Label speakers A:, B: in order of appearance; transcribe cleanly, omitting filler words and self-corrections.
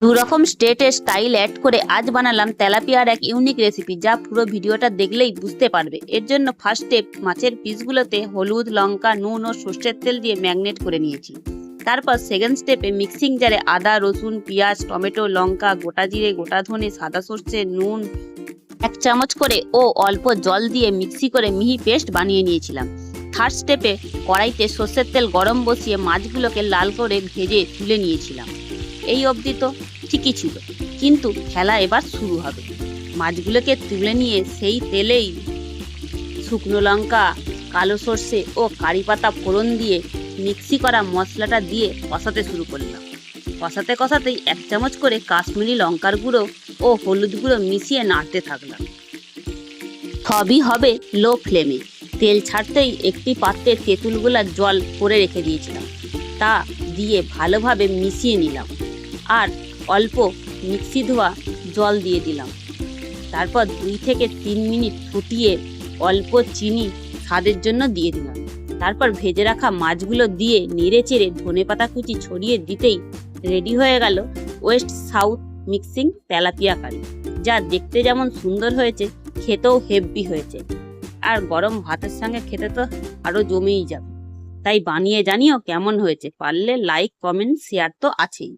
A: দুরকম স্টেটের style add করে আজ বানালাম তেলাপিয়ার এক ইউনিক রেসিপি, যা পুরো ভিডিওটা দেখলেই বুঝতে পারবে। এর জন্য ফার্স্ট স্টেপ, মাছের পিসগুলোতে হলুদ, লঙ্কা, নুন ও সর্ষের তেল দিয়ে ম্যাগনেট করে নিয়েছি। তারপর সেকেন্ড স্টেপে মিক্সিং জারে আদা, রসুন, পেঁয়াজ, টমেটো, লঙ্কা, গোটা জিরে, গোটা ধনে, সাদা সর্ষে, নুন 1 চামচ করে ও অল্প জল দিয়ে মিক্সি করে মিহি পেস্ট বানিয়ে নিয়েছিলাম। থার্ড স্টেপে কড়াইতে সর্ষের তেল গরম বসিয়ে মাছগুলোকে লাল করে ভেজে তুলে নিয়েছিলাম। এই অবধি তো ঠিকই ছিল, কিন্তু খেলা এবার শুরু হবে। মাছগুলোকে তুলে নিয়ে সেই তেলেই শুকনো লঙ্কা, কালো সর্ষে ও কারি পাতা ফোড়ন দিয়ে মিক্সি করা মশলাটা দিয়ে কষাতে শুরু করলাম। কষাতে কষাতেই 1 চামচ করে কাশ্মীরি লঙ্কার গুঁড়ো ও হলুদ গুঁড়ো মিশিয়ে নাড়তে থাকলাম। সবই হবে লো ফ্লেমে। তেল ছাড়তেই একটি পাত্রে তেঁতুল গোলার জল করে রেখে দিয়েছিলাম, তা দিয়ে ভালোভাবে মিশিয়ে নিলাম আর অল্প মিক্সি ধোয়া জল দিয়ে দিলাম। তারপর 2 থেকে 3 মিনিট ফুটিয়ে অল্প চিনি স্বাদের জন্য দিয়ে দিলাম। তারপর ভেজে রাখা মাছগুলো দিয়ে নেড়ে চেড়ে ধনেপাতা কুচি ছড়িয়ে দিতেই রেডি হয়ে গেল ওয়েস্ট সাউথ মিক্সিং তেলাপিয়া কারি, যা দেখতে যেমন সুন্দর হয়েছে, খেতেও হেভি হয়েছে। আর গরম ভাতের সঙ্গে খেতে তো আরো জমেই যাবে। তাই বানিয়ে জানিও কেমন হয়েছে। পারলে লাইক, কমেন্ট, শেয়ার তো আছেই।